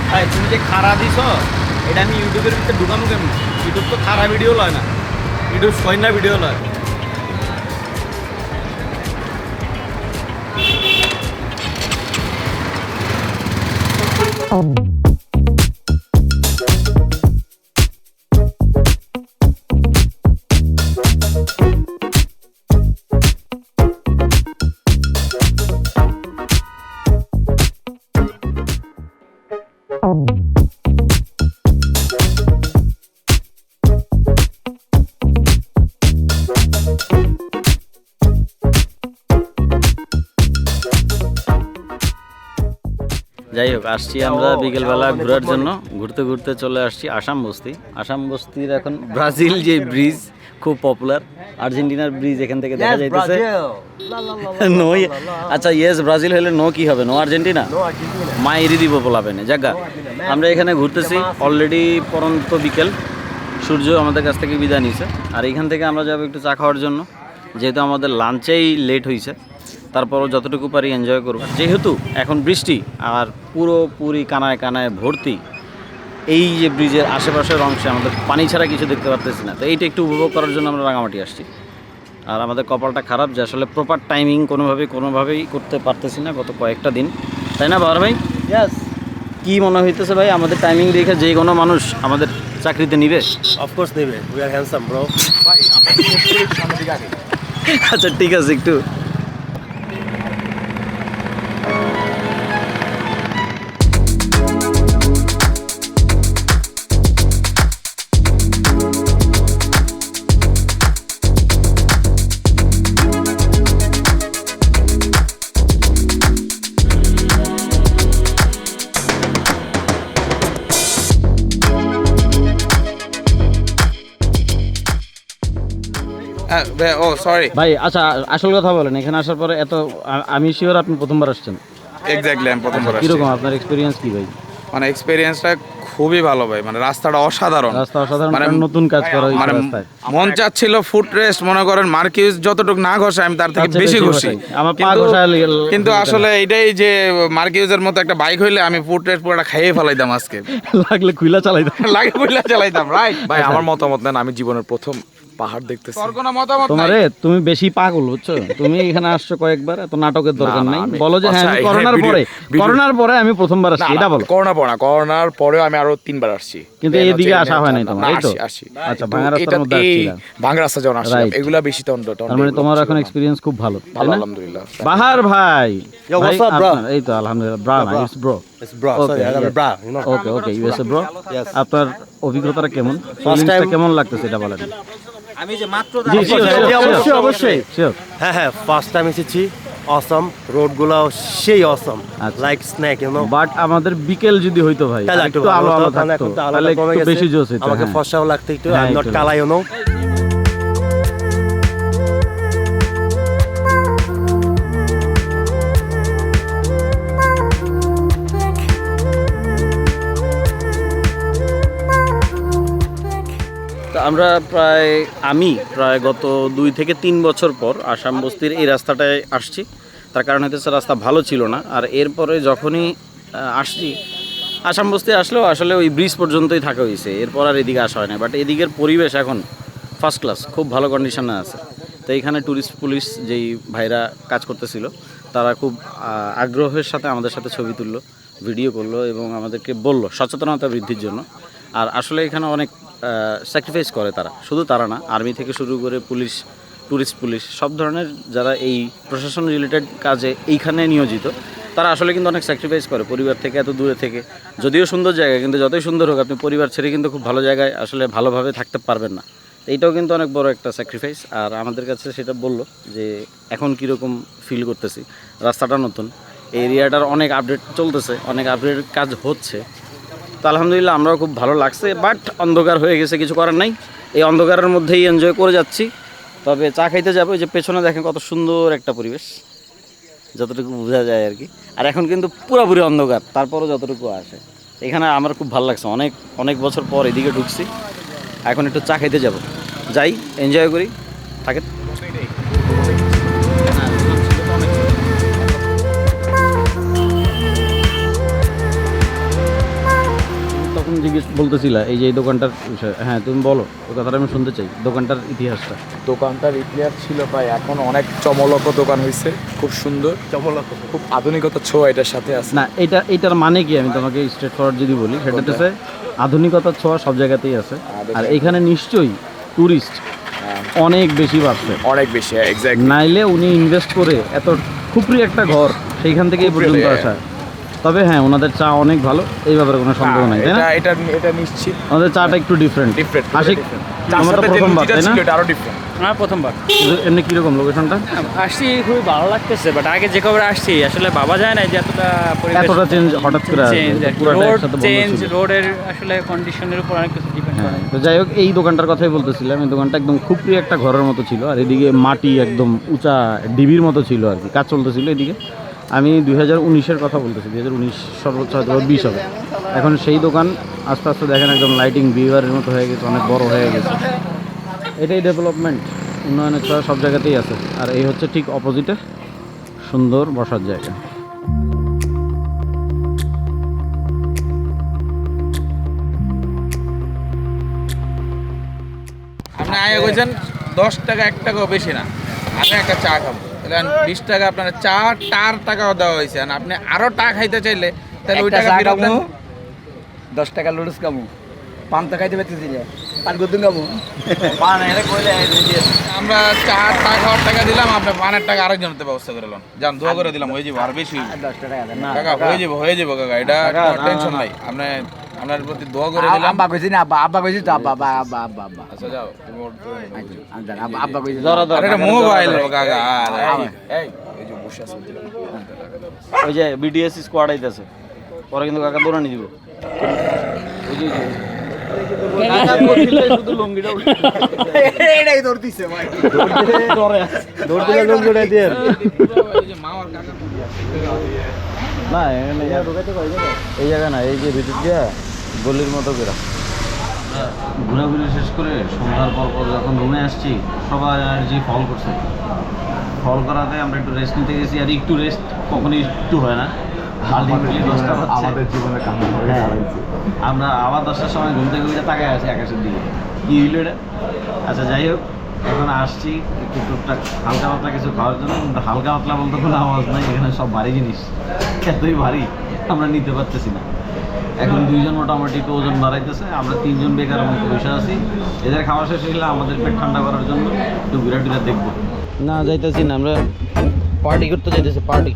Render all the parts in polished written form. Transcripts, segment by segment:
ভাই তুমি যে খারা দিছ এটা আমি ইউটিউবের ভিতরে ঢুকানো কেমন? ইউটিউব তো খারা ভিডিও লয় না, ইউটিউব সৈন্য ভিডিও লয়। যাই হোক, আসছি আমরা বিকেলবেলা ঘোরার জন্য। ঘুরতে ঘুরতে চলে আসছি আসাম বস্তি। আসাম বস্তির এখন ব্রাজিল যে ব্রিজ খুব পপুলার, আর্জেন্টিনার ব্রিজ এখান থেকে দেখা যাইতেছে। নো, আচ্ছা ইয়েস ব্রাজিল হলে নো কি হবে? নো আর্জেন্টিনা, মাইরি দিব বলাবেন জায়গা। আমরা এখানে ঘুরতেছি, অলরেডি পরন্ত বিকেল, সূর্য আমাদের কাছ থেকে বিদায় নিছে। আর এখান থেকে আমরা যাবো একটু চা খাওয়ার জন্য, যেহেতু আমাদের লাঞ্চেই লেট হয়েছে। তারপরও যতটুকু পারি এনজয় করব, যেহেতু এখন বৃষ্টি আর পুরোপুরি কানায় কানায় ভর্তি। এই যে ব্রিজের আশেপাশের অংশে আমাদের পানি ছাড়া কিছু দেখতে পারতেছি না, তো এইটা একটু উপভোগ করার জন্য আমরা রাঙামাটি আসছি। আর আমাদের কপালটা খারাপ যে আসলে প্রপার টাইমিং কোনোভাবেই করতে পারতেছি না গত কয়েকটা দিন, তাই না বাবার ভাই? ইয়েস। কী মনে হইতেছে ভাই, আমাদের টাইমিং দেখে যে কোনো মানুষ আমাদের চাকরিতে নিবে? অফকোর্স নেবে, উই আর হ্যান্ডসাম ব্রো। ভাই আচ্ছা ঠিক আছে, একটু ও সরি ভাই। আচ্ছা আসল কথা বলেন, এখানে আসার পরে এত আমি শিওর আপনি প্রথমবার আসছেন। এক্স্যাক্টলি, আমি প্রথমবার আসছি। কিরকম আপনার এক্সপিরিয়েন্স কি ভাই? মানে এক্সপেরিয়েন্সটা খুবই ভালো ভাই, মানে রাস্তাটা অসাধারণ। রাস্তা অসাধারণ, মানে নতুন কাজ করা হয়েছে মানে রাস্তায়। মন চাচ্ছিল ফুট রেস্ট, মনে করেন মার্কিউস যতটুকু না ঘষে আমি তার থেকে বেশি ঘষি। আমার পা ঘষায় কিন্তু আসলে এটাই যে মার্কিউসের মতো একটা বাইক হইলে আমি ফুট রেস্ট পুরোটা খাইয়ে ফেলাইতাম আজকে। লাগলে খুইলা চালাইতাম, লাগে খুইলা চালাইতাম, রাইট ভাই। আমার মতামত নেন, আমি জীবনের প্রথম পাহাড় দেখতেছি। তোর কোনো মতামত নাই? তোমারে তুমি বেশি পাগল বুঝছো, তুমি এখানে আসছো কয়েকবার, এত নাটকের দরকার নাই। বলো যে হ্যাঁ করোনার পরে আমি প্রথমবার আসছি, এটা বলো। করোনার পরেও আমি আরো 3 বার আসছি, কিন্তু এইদিকে আসা হয় নাই তোমার, এই তো? আসি। আচ্ছা, ভাঙা রাস্তার মধ্যে আসছিলাম, ভাঙা রাস্তা যখন আসলাম, Right. এগুলা বেশি তন্ড। তার মানে তোমার এখন এক্সপেরিয়েন্স খুব ভালো, তাই ভালো, না? আলহামদুলিল্লাহ। বাহার ভাই, Yo, what's up, bro? এই তো আলহামদুলিল্লাহ, ব্রা না, it's bro. It's bro. Sorry, I got a bra, you know. Okay USA bro. Yes. আপনার অভিজ্ঞতাটা কেমন, First time- কেমন লাগতেছে এটা বলেন। আমি যে মাত্র অবশ্যই শিওর। হ্যাঁ, ফার্স্ট টাইম এসেছি। অসম, রোডগুলো সেই অসম, আচ্ছা। Like snack, you know. But আমাদের বিকেল যদি হইতো ভাই, তাহলে একটু আলো আলো থাকতো, তাহলে একটু বেশি জোশ হইতো। আমাকে হ্যাঁ। ফর্সাও লাগতো একটু। হ্যাঁ, আই এম নট একটু। কালা, ইউ নো। তো আমরা আমি প্রায় গত 2 থেকে 3 বছর পর আসাম বস্তির এই রাস্তাটায় আসছি। তার কারণ হচ্ছে রাস্তা ভালো ছিল না। আর এরপরে যখনই আসছি, আসাম বস্তি আসলেও আসলে ওই ব্রিজ পর্যন্তই থাকা হয়েছে, এরপর আর এদিকে আসা হয় না। বাট এদিকের পরিবেশ এখন ফার্স্ট ক্লাস, খুব ভালো কন্ডিশনে আছে। তো এইখানে ট্যুরিস্ট পুলিশ যেই ভাইরা কাজ করতেছিল, তারা খুব আগ্রহের সাথে আমাদের সাথে ছবি তুললো, ভিডিও করলো এবং আমাদেরকে বললো সচেতনতা বৃদ্ধির জন্য। আর আসলে এখানে অনেক স্যাক্রিফাইস করে তারা, শুধু তারা না, আর্মি থেকে শুরু করে পুলিশ, ট্যুরিস্ট পুলিশ, সব ধরনের যারা এই প্রশাসন রিলেটেড কাজে এইখানে নিয়োজিত, তারা আসলে কিন্তু অনেক স্যাক্রিফাইস করে পরিবার থেকে, এত দূরে থেকে। যদিও সুন্দর জায়গা, কিন্তু যতই সুন্দর হোক আপনি পরিবার ছেড়ে কিন্তু খুব ভালো জায়গায় আসলে ভালোভাবে থাকতে পারবেন না। এইটাও কিন্তু অনেক বড় একটা স্যাক্রিফাইস। আর আমাদের কাছে সেটা বললো যে এখন কীরকম ফিল করতেছি, রাস্তাটা নতুন, এরিয়াটার অনেক আপডেট চলতেছে, অনেক আপডেট কাজ হচ্ছে। তো আলহামদুলিল্লাহ আমরাও খুব ভালো লাগছে। বাট অন্ধকার হয়ে গেছে, কিছু করার নাই, এই অন্ধকারের মধ্যেই এনজয় করে যাচ্ছি। তবে চা খাইতে যাবো, যে পেছনে দেখেন কত সুন্দর একটা পরিবেশ, যতটুকু বোঝা যায় আর কি। আর এখন কিন্তু পুরোপুরি অন্ধকার, তারপরও যতটুকু আসে এখানে আমার খুব ভালো লাগছে। অনেক বছর পর এদিকে ঢুকছি, এখন একটু চা খাইতে যাব, যাই এনজয় করি, থাকেন। বলতেছিলা এই যে এই দোকানটার বিষয়ে, হ্যাঁ তুমি বলো, ওই কথাটা আমি শুনতে চাই, দোকানটার ইতিহাসটা। দোকানটার ইতিহাস ছিল ভাই, এখন অনেক চমলক দোকান হয়েছে, খুব সুন্দর, চমলক, খুব আধুনিকতার ছোঁয়া এটার সাথে আছে। না এটার মানে কি, আমি তোমাকে স্ট্রেট ফরওয়ার্ড যদি বলি, সেটা হচ্ছে আধুনিকতার ছোঁয়া সব জায়গাতেই আছে, আর এখানে নিশ্চয়ই ট্যুরিস্ট অনেক বেশি বাড়ছে, অনেক বেশি, এক্স্যাক্ট। নাইলে উনি ইনভেস্ট করে এত খুপরি একটা ঘর সেইখান থেকে এই পর্যন্ত আসা। তবে হ্যাঁ, ওনাদের চা অনেক ভালো, এই ব্যাপারে কোনো সন্দেহ নাই, তাই না? এটা নিশ্চিত ওনাদের চাটা একটু ডিফারেন্ট। আশিক, আমার তো প্রথমবার, তাই না? আরো ডিফারেন্ট। আমার প্রথমবার। কিন্তু এমনি কীরকম লোকেশনটা? আসছি, খুবই ভালো লাগতেছে, বাট আগে যে কবে আসছি আসলে ভাবা যায় না যে এতটা এতটা চেঞ্জ হঠাৎ করে আসবে, চেঞ্জ, পুরোটা রোড একসাথে বন্ধ চেঞ্জ, ছিল। রোডের আসলে কন্ডিশনের উপর অনেক কিছু ডিপেন্ড করে। তো যাই হোক, এই দোকানটার কথাই বলতেছিলাম, এই দোকানটা একদম খুপরি একটা ঘরের মতো ছিল, আর এদিকে মাটি একদম উঁচা ডিবির মতো ছিল আর কি, কাজ চলতেছিল এদিকে। আমি 2019-এর কথা বলতেছি, 2019 সর্বোচ্চ হয়তো 20 হবে। এখন সেই দোকান আস্তে আস্তে দেখেন একদম লাইটিং বিভারের মতো হয়ে গেছে, অনেক বড় হয়ে গেছে। এটাই ডেভেলপমেন্ট, উন্নয়নের ছোঁয়া সব জায়গাতেই আছে। আর এই হচ্ছে ঠিক অপোজিটে সুন্দর বসার জায়গা। আপনি আগে কইছেন 10 টাকা 1 টাকাও বেশি না, আমি একটা চা খাবো, তাহলে 20 টাকা আপনার চা টার টাকাও দেওয়া হয়েছে, আর আপনি আরো টা খাইতে চাইলে তাহলে ওই টাকা ফেরত দেন। 10 টাকা লুডুস কামু, পান তো খাইতে পারতেছি না, পান করতে কামু। আমরা চা টা খাওয়ার টাকা দিলাম, আপনি পানের টাকা আরেকজনের ব্যবস্থা করে লন, যান দোয়া করে দিলাম, হয়ে যাবো, আর বেশি হইব। 10 টাকা দেন না কাকা হয়ে যাবো কাকা, এটা টেনশন নাই, আপনি আপনার প্রতি দোয়া করে দিলাম। আব্বা কইছি না, আব্বা কইছি তো, আব্বা। আচ্ছা যাও, তুমি ওর আব্বা কইছি। আরে এটা মোবাইল কাকা, এই যে বসে আছে, ওই যে বিডিএস স্কোয়াড আইতেছে, পরে কিন্তু কাকা দৌড়ানি দিব। ওই যে কাকা দৌড়িলে শুধু লুঙ্গিটা উঠে এটাই দৌড় দিছে ভাই। দৌড় দিলে লুঙ্গি উঠে দিয়ে এই যে মামার কাকা না, এখানে এই জায়গা না, এই যে ভিতর দিয়া গলির মতো করে ঘোরাঘুরি শেষ করে সন্ধ্যার পর যখন রুমে আসছি, সবাই এনার্জি ফল করছে। ফল করাতে আমরা একটু রেস্ট নিতে গেছি, আর একটু রেস্ট কখনই একটু হয় না। আলটিমেটলি 10টা বাজছে, আমাদের জীবনে আমরা আবার 10টার সময় ঘুম থেকে উঠে তাকায় আছি আকাশের দিকে, কি হইলো এটা। আচ্ছা যাই হোক, এখন আসছি একটু টুকটাক হালকা পাতলা কিছু খাওয়ার জন্য, কিন্তু হালকা পাতলা বলতে কোনো আওয়াজ নাই, এখানে সব ভারী জিনিস, এতই ভারী আমরা নিতে পারতেছি না। এখন 2 জন মোটামুটি একটু ওজন বাড়াইতেছে, আমরা 3 জন বেকার মতো বসে আছি। এদের খাওয়া শেষ হলে আমাদের পেট ঠান্ডা করার জন্য একটু ঘুরে টুরে দেখবো। না যাইতেছি না, আমরা পার্টি করতে যাইতেছি, পার্টি।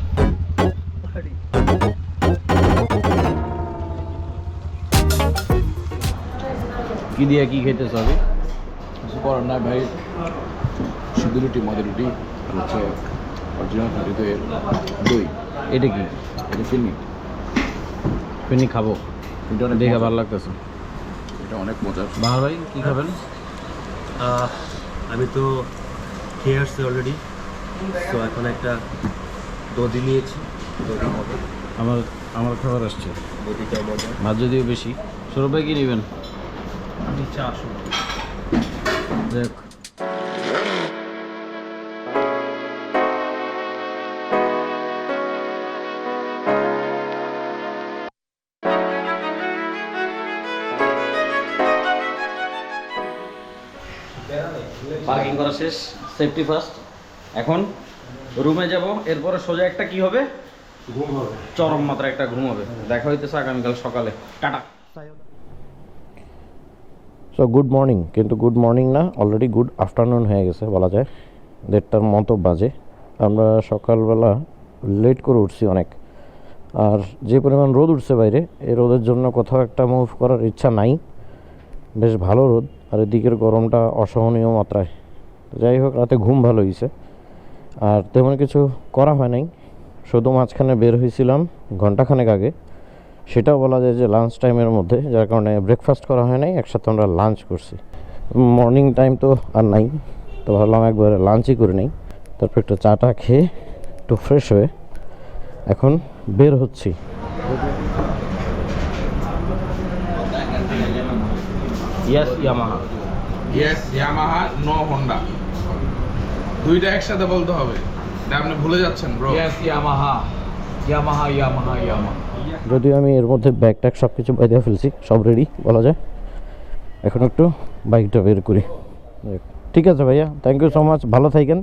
কি দিয়ে কি খেতেছ আমি? কিছু করার না ভাই, সিদ্ধ রুটি, মদের রুটি, আর হচ্ছে অরিজিনাল খাঁটি দই। এটা কি? এটা ফিরনি, ফিরনি খাবো, এটা অনেক দেখে মজার। ভালো লাগতেছে। এটা অনেক মজার। বাহার ভাই কি খাবেন? আমি তো খেয়ে আসছি অলরেডি, তো এখন একটা দধি নিয়েছি, দধি খাবো। আমার খাবার আসছে, দধিটা মজা। ভাত যদিও বেশি। সৌরভ ভাই কি নেবেন? আমি চা আসবো। দেখ পার্কিং করা শেষ, সেফটি ফার্স্ট। এখন রুমে যাব, এরপরে সোজা একটা কি হবে, ঘুম হবে, চরম মাত্রা একটা ঘুম হবে। দেখা হইতেছে আগামীকাল সকালে, টাটা। সো গুড মর্নিং, কিন্তু গুড মর্নিং না, অলরেডি গুড আফটারনুন হয়ে গেছে বলা যায়, 1:30টার মতো বাজে। আমরা সকালবেলা লেট করে উঠছি অনেক, আর যে পরিমাণ রোদ উঠছে বাইরে, এই রোদের জন্য কোথাও একটা মুভ করার ইচ্ছা নাই। বেশ ভালো রোদ, আর এদিকের গরমটা অসহনীয় মাত্রায়। যাই হোক, রাতে ঘুম ভালো হয়েছে, আর তেমন কিছু করা হয় নাই, শুধু মাঝখানে বের হয়েছিলাম ঘন্টাখানেক আগে, সেটাও বলা যায় যে লাঞ্চ টাইমের মধ্যে, যার কারণে ব্রেকফাস্ট করা হয় নাই, একসাথে আমরা লাঞ্চ করছি। মর্নিং টাইম তো আর নাই, তো ভাবলাম একবার লাঞ্চই করে নিই, তারপর একটু চাটা খেয়ে একটু ফ্রেশ হয়ে এখন বের হচ্ছি। Yes Yamaha, yes Yamaha, no Honda, দুইটা একসাথে বলতে হবে, এটা আপনি ভুলে যাচ্ছেন bro. Yes Yamaha, Yamaha Yamaha Yamaha. যদিও আমি এর মধ্যে ব্যাগ ট্যাগ সব কিছু বাইরে ফেলছি, সব রেডি বলা যায়। এখন একটু বাইকটা বের করি। ঠিক আছে ভাইয়া, থ্যাংক ইউ সো মাচ, ভালো থাকেন।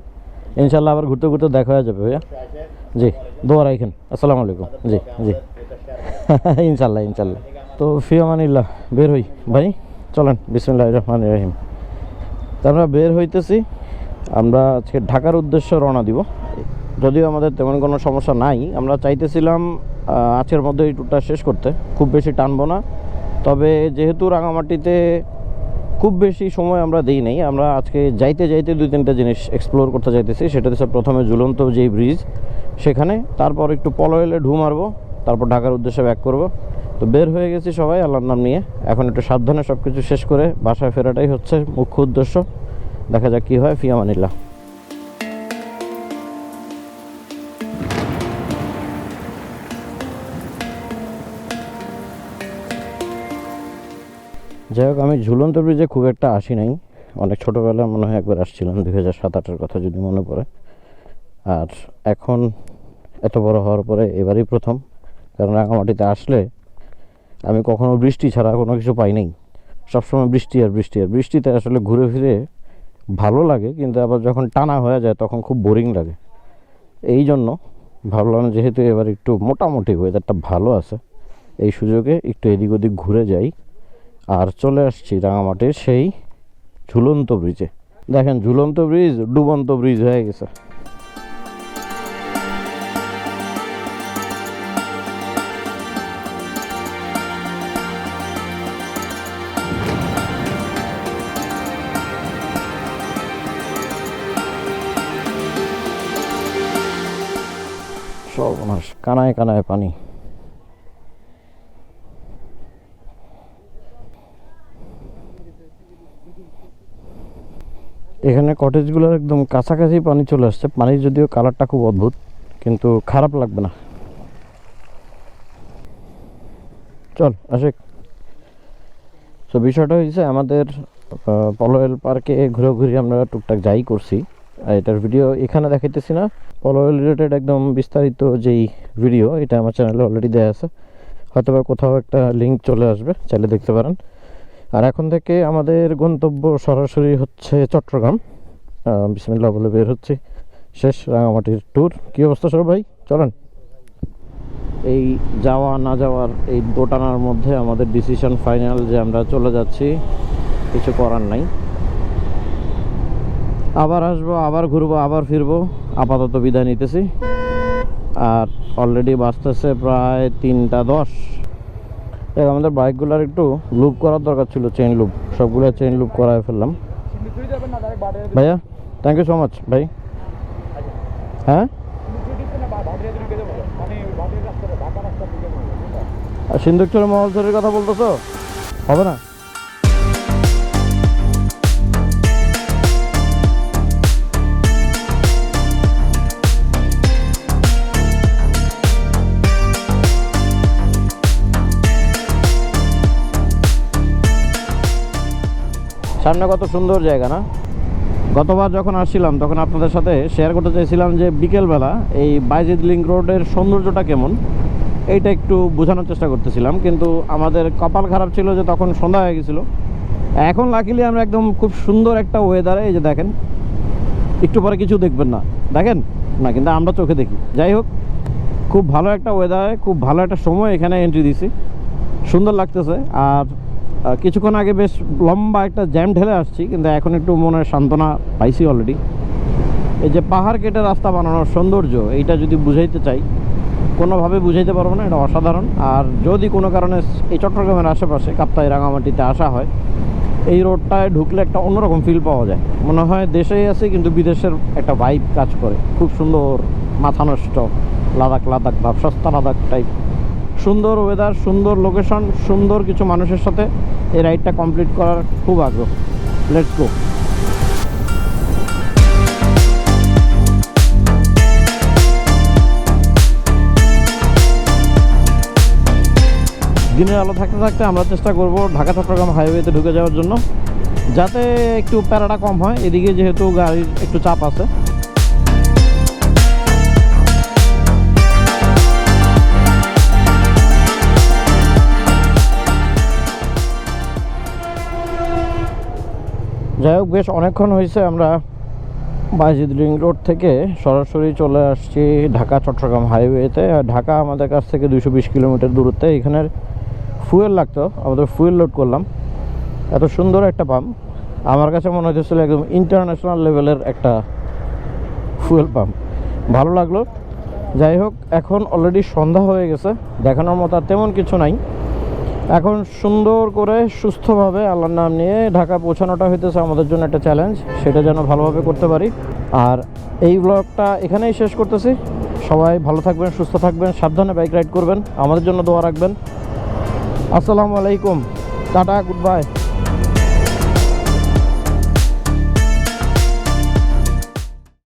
ইনশাল্লাহ আবার ঘুরতে ঘুরতে দেখা হয়ে যাবে ভাইয়া। জি, দোয়া রাখেন। আসসালামু আলাইকুম। জি জি ইনশাল্লাহ ইনশাল্লাহ। তো ফি আমানিল্লাহ, বের হই ভাই, চলেন। বিসমিল্লাহির রহমানির রহিম। তো আমরা বের হইতেছি, আমরা আজকে ঢাকার উদ্দেশ্যে রওনা দিব। যদিও আমাদের তেমন কোনো সমস্যা নাই, আমরা চাইতেছিলাম আজকের মধ্যে এই ট্যুরটা শেষ করতে, খুব বেশি টানবো না। তবে যেহেতু রাঙামাটিতে খুব বেশি সময় আমরা দিই নাই, আমরা আজকে যাইতে যাইতে 2-3টা জিনিস এক্সপ্লোর করতে চাইতেছি। সেটা হচ্ছে প্রথমে ঝুলন্ত যেই ব্রিজ সেখানে, তারপর একটু পলয়েলে ঢু মারবো, তারপর ঢাকার উদ্দেশ্যে ব্যাক করব। তো বের হয়ে গেছি সবাই আল্লাহর নাম নিয়ে। এখন একটু সাবধানে সব কিছু শেষ করে বাসায় ফেরাটাই হচ্ছে মুখ্য উদ্দেশ্য। দেখা যাক কী হয়। ফি আমানিল্লাহ। যাই হোক, আমি ঝুলন্ত ব্রিজে খুব একটা আসি নাই, অনেক ছোটোবেলায় মনে হয় একবার আসছিলাম, 2007-08-এর কথা যদি মনে পড়ে। আর এখন এত বড় হওয়ার পরে এবারই প্রথম, কারণ রাঙামাটিতে আসলে আমি কখনো বৃষ্টি ছাড়া কোনো কিছু পাই নাই। সবসময় বৃষ্টি আর বৃষ্টি, আর বৃষ্টিতে আসলে ঘুরে ফিরে ভালো লাগে, কিন্তু আবার যখন টানা হয়ে যায় তখন খুব বোরিং লাগে। এই জন্য ভাবলাম যেহেতু এবার একটু মোটামুটি ওয়েদারটা ভালো আছে, এই সুযোগে একটু এদিক ওদিক ঘুরে যাই। আর চলে আসছি রাঙামাটির সেই ঝুলন্ত ব্রিজে। দেখেন, ঝুলন্ত ব্রিজ ডুবন্ত ব্রিজ হয়ে গেছে। সর্বনাশ, কানায় কানায় পানি। এখানে কটেজগুলোর একদম কাছাকাছি পানি চলে আসছে। পানির যদিও কালারটা খুব অদ্ভুত, কিন্তু খারাপ লাগবে না। চল আসে। তো বিষয়টা হয়েছে, আমাদের পলয়েল পার্কে ঘুরে আমরা টুকটাক যাই করছি। আর এটার ভিডিও এখানে দেখাইতেছি না, পলয়েল রিলেটেড একদম বিস্তারিত যেই ভিডিও, এটা আমার চ্যানেলে অলরেডি দেওয়া আছে, হয়তো বা কোথাও একটা লিঙ্ক চলে আসবে, চাইলে দেখতে পারেন। আর এখন থেকে আমাদের গন্তব্য সরাসরি হচ্ছে চট্টগ্রাম। বিসমিল্লাহ বলে বের হচ্ছি। শেষ রাঙামাটির ট্যুর। কী অবস্থা সব ভাই, চলেন। এই যাওয়া না যাওয়ার এই দোটানার মধ্যে আমাদের ডিসিশন ফাইনাল যে আমরা চলে যাচ্ছি, কিছু করার নাই। আবার আসবো, আবার ঘুরবো, আবার ফিরবো। আপাতত বিদায় নিতেছি। আর অলরেডি বাজতেছে প্রায় 3:10। আমাদের বাইকগুলোর একটু লুপ করার দরকার ছিল, চেইন লুপ, সবগুলো চেইন লুপ করায় ফেললাম। ভাইয়া থ্যাংক ইউ সো মাচ ভাই। হ্যাঁ, সিন্ধুকচরের মহলচরের কথা বলতেছো? হবে না। সামনে কত সুন্দর জায়গা না? গতবার যখন আসছিলাম তখন আপনাদের সাথে শেয়ার করতে চাইছিলাম যে বিকেলবেলা এই বাইজিদ লিঙ্ক রোডের সৌন্দর্যটা কেমন, এইটা একটু বোঝানোর চেষ্টা করতেছিলাম। কিন্তু আমাদের কপাল খারাপ ছিল যে তখন সন্ধ্যা হয়ে গেছিলো। এখন লাকিলি আমরা একদম খুব সুন্দর একটা ওয়েদারে, এই যে দেখেন, একটু পরে কিছু দেখবেন না, দেখেন না, কিন্তু আমরা চোখে দেখি। যাই হোক, খুব ভালো একটা ওয়েদারে, খুব ভালো একটা সময় এখানে এন্ট্রি দিছি, সুন্দর লাগতেছে। আর কিছুক্ষণ আগে বেশ লম্বা একটা জ্যাম ঢেলে আসছি, কিন্তু এখন একটু মনে সান্ত্বনা পাইছি অলরেডি। এই যে পাহাড় কেটে রাস্তা বানানোর সৌন্দর্য, এইটা যদি বুঝাইতে চাই, কোনোভাবে বুঝাইতে পারবো না, এটা অসাধারণ। আর যদি কোনো কারণে এই চট্টগ্রামের আশেপাশে কাপ্তাই রাঙামাটিতে আসা হয়, এই রোডটায় ঢুকলে একটা অন্যরকম ফিল পাওয়া যায়, মনে হয় দেশেই আছে কিন্তু বিদেশের একটা ভাইব কাজ করে। খুব সুন্দর, মাথা নষ্ট লাদাখ লাদাখ ভাব, সস্তা লাদাখ টাইপ। সুন্দর ওয়েদার, সুন্দর লোকেশন, সুন্দর কিছু মানুষের সাথে এই রাইডটা কমপ্লিট করার খুব আগ্রহ। Let's go. দিনের আলো থাকতে থাকতে আমরা চেষ্টা করব ঢাকা চট্টগ্রাম হাইওয়েতে ঢুকে যাওয়ার জন্য, যাতে একটু প্যারাটা কম হয়। এদিকে যেহেতু গাড়ির একটু চাপ আছে। বেশ অনেকক্ষণ হয়েছে আমরা বাইজিদ রিং রোড থেকে সরাসরি চলে আসছি ঢাকা চট্টগ্রাম হাইওয়েতে। আর ঢাকা আমাদের কাছ থেকে 220 কিলোমিটার দূরত্বে। এখানের ফুয়েল লাগতো, আমাদের ফুয়েল লোড করলাম। এত সুন্দর একটা পাম্প, আমার কাছে মনে হচ্ছিল একদম ইন্টারন্যাশনাল লেভেলের একটা ফুয়েল পাম্প, ভালো লাগলো। যাই হোক, এখন অলরেডি সন্ধ্যা হয়ে গেছে, দেখানোর মতো আর তেমন কিছু নাই। এখন সুন্দর করে সুস্থভাবে আল্লাহর নাম নিয়ে ঢাকা পৌঁছানোটা হইতেছে আমাদের জন্য একটা চ্যালেঞ্জ, সেটা যেন ভালোভাবে করতে পারি। আর এই ব্লগটা এখানেই শেষ করতেছি। সবাই ভালো থাকবেন, সুস্থ থাকবেন, সাবধানে বাইক রাইড করবেন, আমাদের জন্য দোয়া রাখবেন। আসসালামু আলাইকুম, টাটা, গুড বাই।